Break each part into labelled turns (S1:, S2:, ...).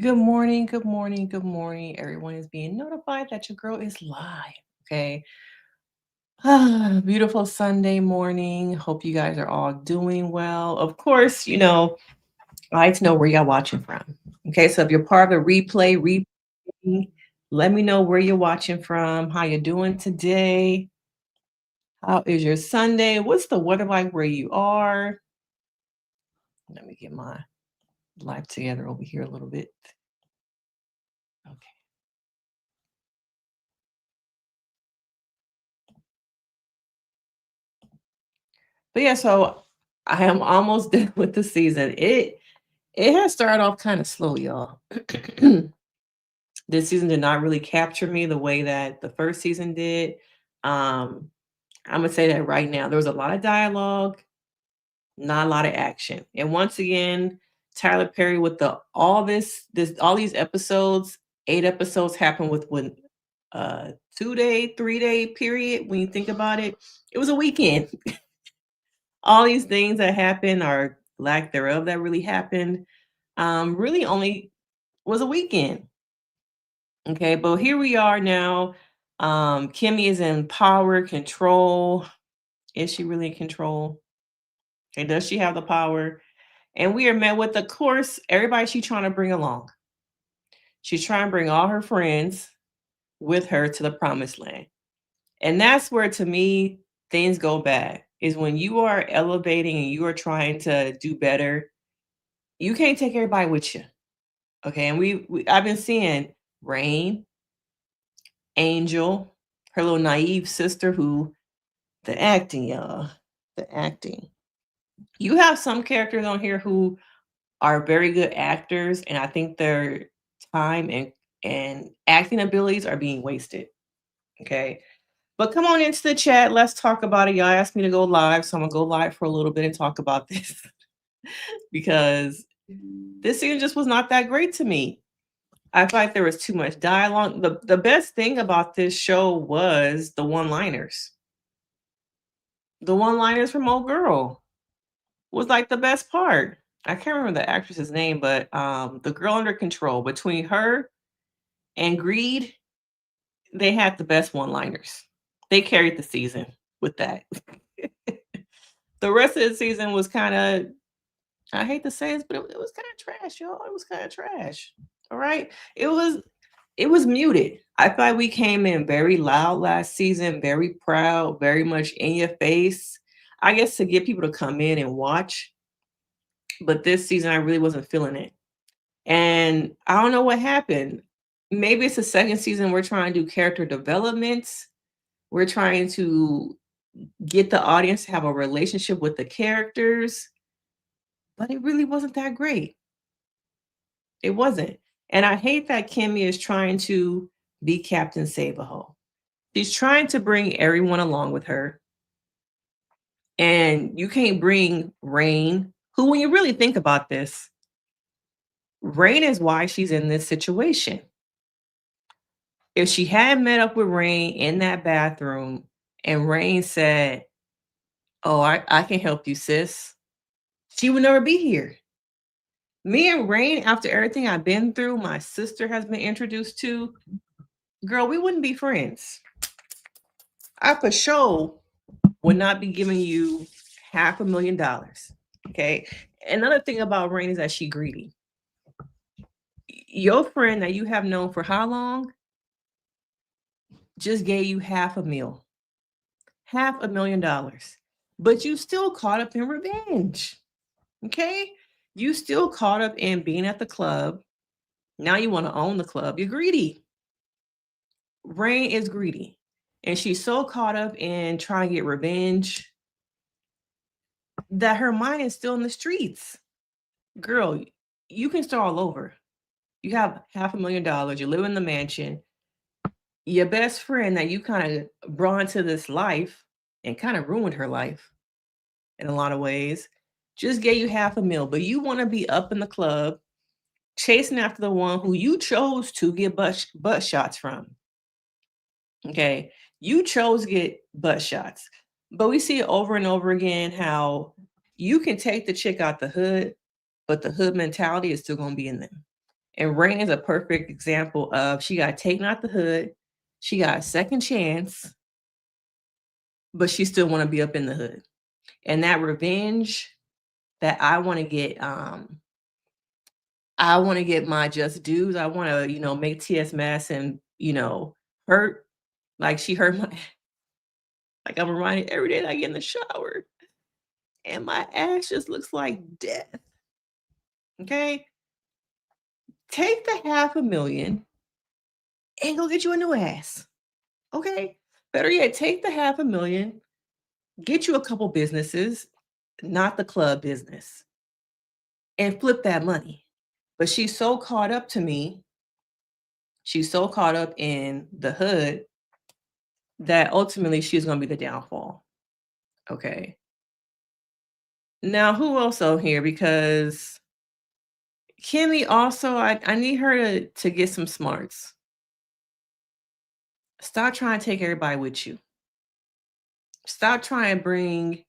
S1: Good morning, good morning, good morning. Everyone is being notified that your girl is live. Okay. Beautiful Sunday morning. Hope you guys are all doing well. Of course, I like to know where y'all watching from. Okay, so if you're part of the replay, let me know where you're watching from, how you're doing today. How is your Sunday? What's the weather like where you are? Let me get my life together over here a little bit. Okay. But yeah, so I am almost done with the season. It has started off kind of slow, y'all. This season did not really capture me the way that the first season did. Um, I'm gonna say that right now. There was a lot of dialogue, not a lot of action. And once again, Tyler Perry with all these episodes, 8 episodes happened with 2 day, 3 day period. When you think about it, it was a weekend. All these things that happened or lack thereof that really happened really only was a weekend. Okay, but here we are now. Kimmie is in power, control. Is she really in control? And does she have the power? And we are met with, of course, everybody she's trying to bring along. She's trying to bring all her friends with her to the promised land. And that's where, to me, things go bad, is when you are elevating and you are trying to do better, you can't take everybody with you. Okay. And I've been seeing Rain, Angel, her little naive sister, who the acting, y'all, the acting. You have some characters on here who are very good actors, and I think their time and acting abilities are being wasted. Okay. But come on into the chat. Let's talk about it. Y'all asked me to go live, so I'm gonna go live for a little bit and talk about this because this season just was not that great to me. I feel like there was too much dialogue. The best thing about this show was the one-liners. The one-liners from Old Girl was like the best part. I can't remember the actress's name, but the girl under control, between her and Greed, they had the best one-liners. They carried the season with that. The rest of the season was kind of, I hate to say this, but it was kind of trash, y'all. It was kind of trash. All right. It was muted. I thought we came in very loud last season, very proud, very much in your face. I guess to get people to come in and watch. But this season I really wasn't feeling it. And I don't know what happened. Maybe it's the second season we're trying to do character developments. We're trying to get the audience to have a relationship with the characters, but it really wasn't that great. It wasn't. And I hate that Kimmie is trying to be Captain Save-A-Ho. She's trying to bring everyone along with her. And you can't bring Rain, who, when you really think about this, Rain is why she's in this situation. If she had met up with Rain in that bathroom and Rain said, "Oh, I can help you, sis," she would never be here. Me and Rain, after everything I've been through, my sister has been introduced to, girl, we wouldn't be friends. I for sure would not be giving you $500,000. Okay. Another thing about Rain is that she greedy. Your friend that you have known for how long just gave you $500,000, but you still caught up in revenge. Okay. You still caught up in being at the club. Now you want to own the club. You're greedy. Rain is greedy. And she's so caught up in trying to get revenge that her mind is still in the streets. Girl, you can start all over. You have $500,000. You live in the mansion. Your best friend that you kind of brought into this life and kind of ruined her life in a lot of ways just gave you $500,000, but you want to be up in the club chasing after the one who you chose to get butt shots from. Okay. You chose to get butt shots. But we see it over and over again how you can take the chick out the hood, but the hood mentality is still going to be in them. And Rain is a perfect example of she got taken out the hood, she got a second chance, but she still want to be up in the hood. And that revenge that I want to get my just dues. I want to, make TS Madison, hurt like she hurt my like I'm reminded every day that I get in the shower and my ass just looks like death. Okay? Take the 500,000 and go get you a new ass. Okay? Better yet, take the 500,000, get you a couple businesses, not the club business, and flip that money. But she's so caught up to me. She's so caught up in the hood that ultimately she's going to be the downfall. Okay. Now, who else out here? Because Kimmie also, I need her to get some smarts. Stop trying to take everybody with you. Stop trying to bring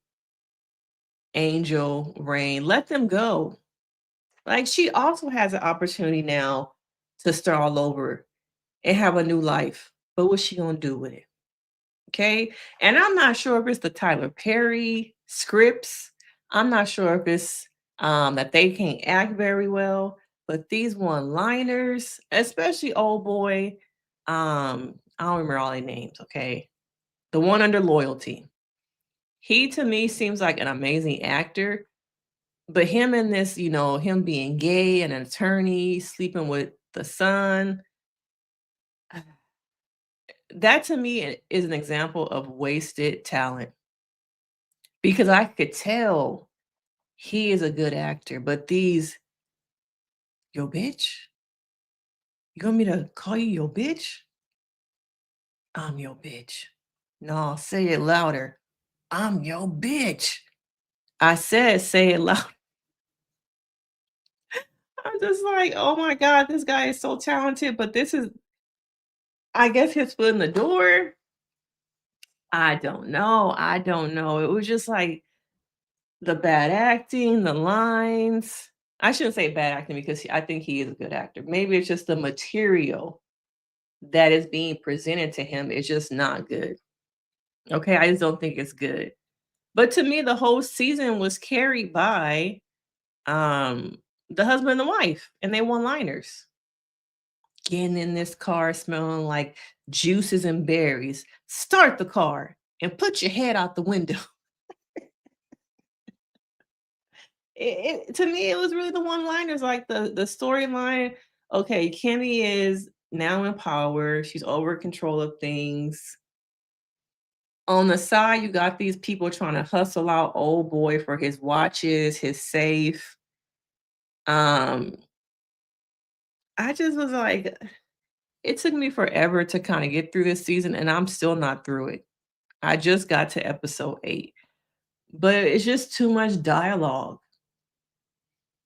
S1: Angel, Rain. Let them go. Like, she also has an opportunity now to start all over and have a new life. But what's she going to do with it? Okay. And I'm not sure if it's the Tyler Perry scripts. I'm not sure if it's that they can't act very well, but these one-liners, especially old boy, I don't remember all their names, okay? The one under Loyalty. He to me seems like an amazing actor, but him in this, him being gay, an attorney, sleeping with the son, that to me is an example of wasted talent. Because I could tell he is a good actor, but these, yo, bitch? You want me to call you your bitch? I'm your bitch. No, say it louder. I'm your bitch. I said, say it loud. I'm just like, oh my God, this guy is so talented, but this is, I guess, his foot in the door. I don't know. I don't know. It was just like the bad acting, the lines. I shouldn't say bad acting because I think he is a good actor. Maybe it's just the material that is being presented to him is just not good. Okay, I just don't think it's good. But to me, the whole season was carried by the husband and the wife and they one-liners. Getting in this car smelling like juices and berries. Start the car and put your head out the window. To me, it was really the one-liners, like the storyline. Okay, Kimmie is now in power. She's over control of things. On the side, you got these people trying to hustle out old boy for his watches, his safe. I just was like, it took me forever to kind of get through this season, and I'm still not through it. I just got to episode 8, but it's just too much dialogue.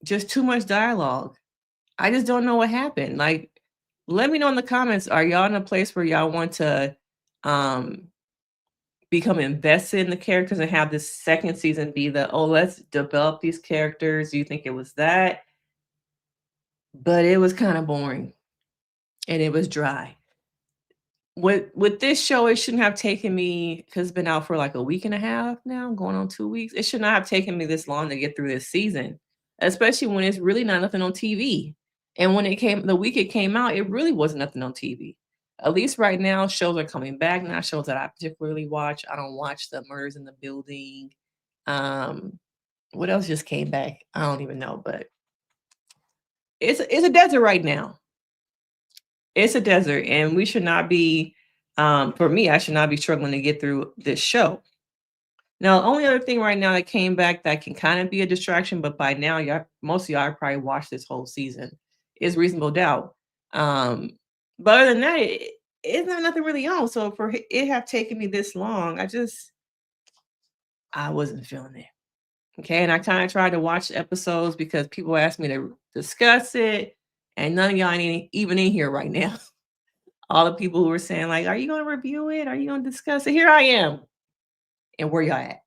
S1: Just too much dialogue. I just don't know what happened. Like, let me know in the comments. Are y'all in a place where y'all want to become invested in the characters and have this second season be let's develop these characters? Do you think it was that? But it was kind of boring and it was dry. With this show, it shouldn't have taken me, because it's been out for like a week and a half now, going on 2 weeks. It should not have taken me this long to get through this season, especially when it's really not nothing on TV. And when the week it came out, it really wasn't nothing on TV. At least right now, shows are coming back. Not shows that I particularly watch. I don't watch the Murders in the Building. What else just came back? I don't even know, but it's a desert right now. It's a desert, and we should not be, for me, I should not be struggling to get through this show. Now, the only other thing right now that came back that can kind of be a distraction, but by now, most of y'all probably watched this whole season, is Reasonable Doubt. But other than that, it's not nothing really on. So for it have taken me this long, I wasn't feeling it. Okay, and I kind of tried to watch episodes because people asked me to discuss it, and none of y'all ain't even in here right now. All the people who were saying, like, are you going to review it? Are you going to discuss it? Here I am. And where y'all at?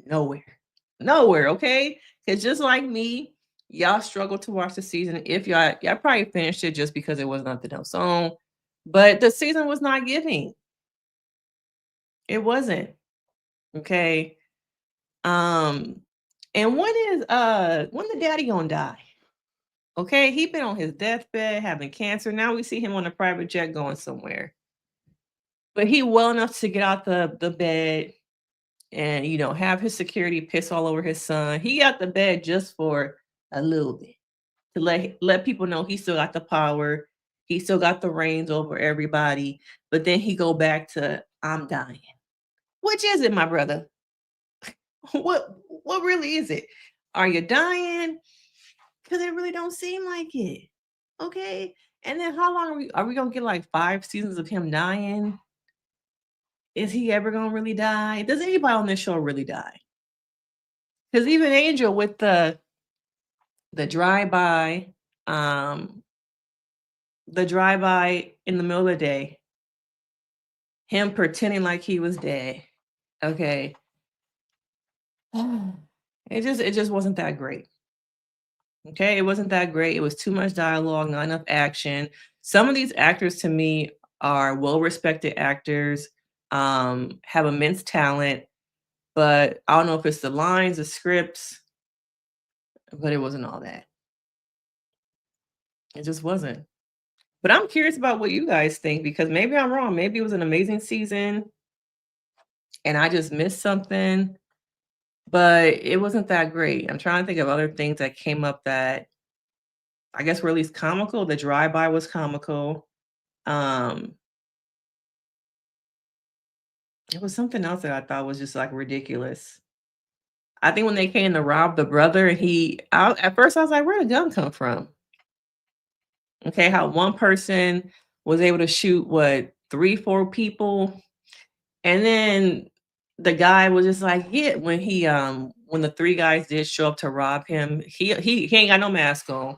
S1: Nowhere. Nowhere, okay? Because just like me, Y'all struggled to watch the season. If y'all probably finished it just because it was nothing else on, but the season was not giving. It wasn't. Okay. Um, and when the daddy gonna die? Okay, he been on his deathbed having cancer. Now we see him on a private jet going somewhere. But he well enough to get out the bed and have his security piss all over his son. He got the bed just for a little bit to let people know he still got the power. He still got the reins over everybody. But then he go back to I'm dying. Which is it, my brother? What really is it? Are you dying? Because it really don't seem like it. Okay. And then how long are we gonna get like 5 seasons of him dying? Is he ever gonna really die? Does anybody on this show really die? Because even Angel with the drive-by, um, the drive-by in the middle of the day, him pretending like he was dead. Okay. It just wasn't that great. Okay, it wasn't that great. It was too much dialogue, not enough action. Some of these actors to me are well-respected actors, have immense talent, but I don't know if it's the lines, the scripts, but it wasn't all that. It just wasn't. But I'm curious about what you guys think because maybe I'm wrong. Maybe it was an amazing season and I just missed something, but it wasn't that great. I'm trying to think of other things that came up that I guess were at least comical. The drive-by was comical. Um, it was something else that I thought was just like ridiculous. I think when they came to rob the brother, at first I was like, where did the gun come from? Okay, how one person was able to shoot what 3, 4 people, and then the guy was just like, yeah, when the 3 guys did show up to rob him, he ain't got no mask on.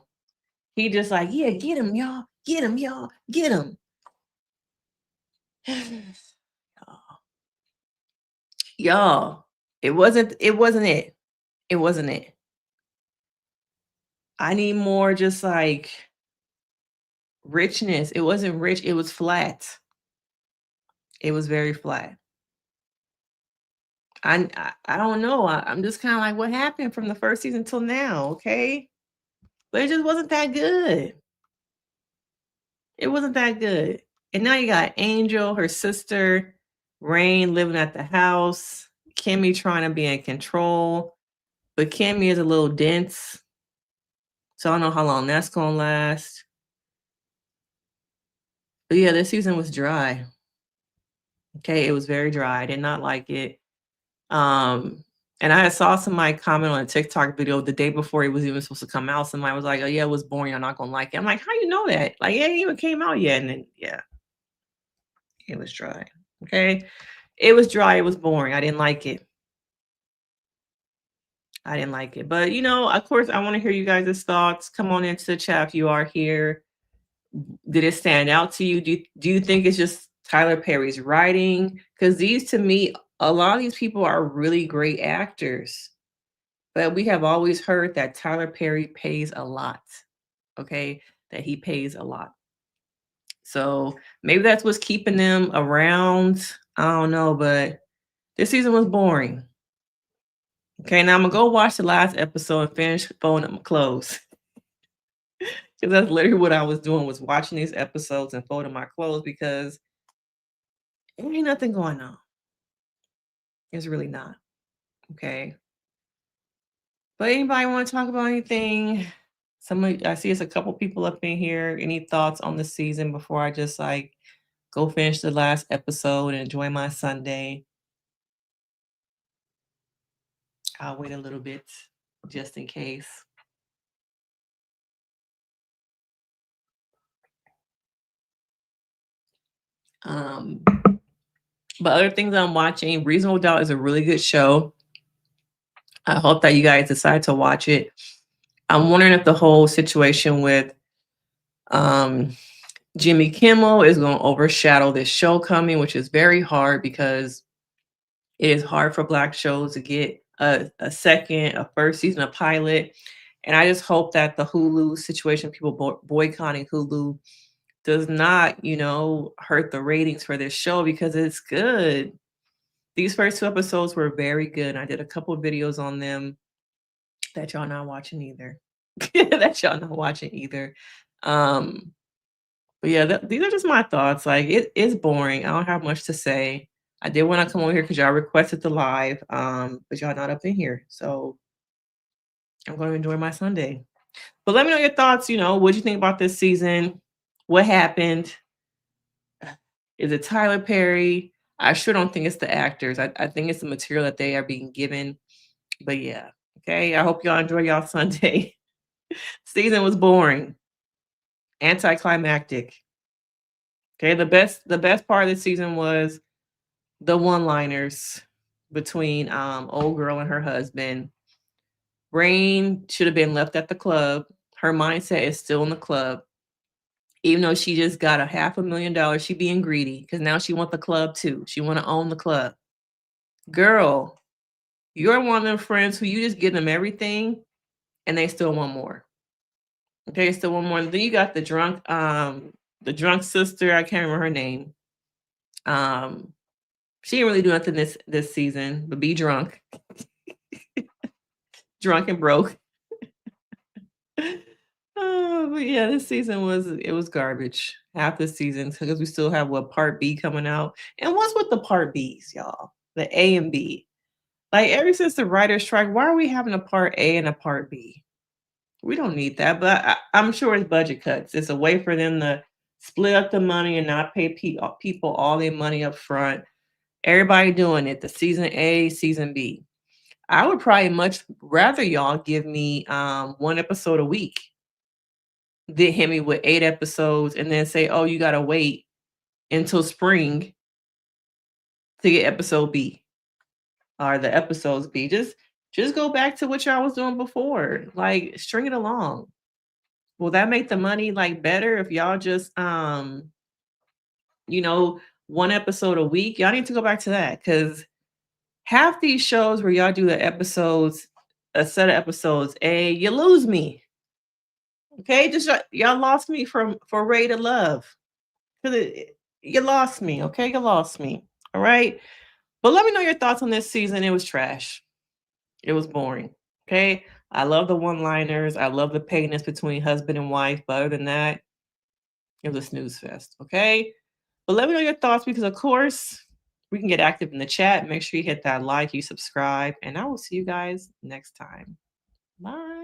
S1: He just like, yeah, get him, y'all, get him, y'all, get him. Y'all, it wasn't it. It wasn't it. I need more just like richness. It wasn't rich, it was flat. It was very flat. I don't know. I'm just kind of like, what happened from the first season till now? Okay, but it just wasn't that good. It wasn't that good. And now you got Angel, her sister, Rain living at the house, Kimmie trying to be in control, but Kimmie is a little dense, so I don't know how long that's gonna last. But yeah, this season was dry. Okay, it was very dry. I did not like it. Um, and I had saw somebody comment on a TikTok video the day before it was even supposed to come out. Somebody was like, "Oh yeah, it was boring. I'm not gonna like it." I'm like, "How you know that? Like, it ain't even came out yet." And then yeah, it was dry. Okay, it was dry. It was boring. I didn't like it. I didn't like it. But of course, I want to hear you guys' thoughts. Come on into the chat if you are here. Did it stand out to you? Do you think it's just Tyler Perry's writing? Because these, to me, a lot of these people are really great actors. But we have always heard that Tyler Perry pays a lot, okay? That he pays a lot. So maybe that's what's keeping them around. I don't know, but this season was boring. Okay, now I'm gonna go watch the last episode and finish folding up my clothes. Because that's literally what I was doing, was watching these episodes and folding my clothes because there ain't nothing going on. It's really not. Okay. But anybody want to talk about anything? Somebody, I see it's a couple people up in here. Any thoughts on the season before I just like go finish the last episode and enjoy my Sunday? I'll wait a little bit just in case. Um, but other things I'm watching, Reasonable Doubt is a really good show. I hope that you guys decide to watch it. I'm wondering if the whole situation with um, Jimmy Kimmel is going to overshadow this show coming, which is very hard because it is hard for Black shows to get a second, a first season, a pilot. And I just hope that the Hulu situation, people boycotting Hulu, does not, hurt the ratings for this show because it's good. These first 2 episodes were very good. I did a couple of videos on them that y'all not watching either. That y'all not watching either. Um, but yeah, these are just my thoughts. Like it is boring. I don't have much to say. I did want to come over here because y'all requested the live, but y'all not up in here. So I'm going to enjoy my Sunday. But let me know your thoughts. What you think about this season? What happened? Is it Tyler Perry? I sure don't think it's the actors. I think it's the material that they are being given. But yeah, okay. I hope y'all enjoy y'all Sunday. Season was boring, anticlimactic. Okay, the best part of the season was the one-liners between old girl and her husband. Rain should have been left at the club. Her mindset is still in the club. Even though she just got a $500,000, she being greedy because now she want the club too. She want to own the club. Girl, you're one of them friends who you just give them everything and they still want more. Okay, still want more. Then you got the drunk sister. I can't remember her name. She didn't really do nothing this season, but be drunk. Drunk and broke. Oh, but yeah, this season was garbage. Half the season because we still have part B coming out. And what's with the part Bs, y'all? The A and B. Like ever since the writer's strike, why are we having a part A and a part B? We don't need that, but I'm sure it's budget cuts. It's a way for them to split up the money and not pay people all their money up front. Everybody doing it. The season A, season B. I would probably much rather y'all give me 1 episode a week than hit me with 8 episodes and then say, oh, you gotta wait until spring to get episode B or the episodes B. Just go back to what y'all was doing before. Like string it along. Will that make the money like better if y'all just 1 episode a week? Y'all need to go back to that because half these shows where y'all do the episodes, a set of episodes, you lose me. Okay, just y'all lost me for Ray to Love. You lost me, okay? You lost me. All right. But let me know your thoughts on this season. It was trash. It was boring. Okay. I love the one-liners. I love the pettiness between husband and wife. But other than that, it was a snooze fest. Okay. But let me know your thoughts because, of course, we can get active in the chat. Make sure you hit that like, you subscribe, and I will see you guys next time. Bye.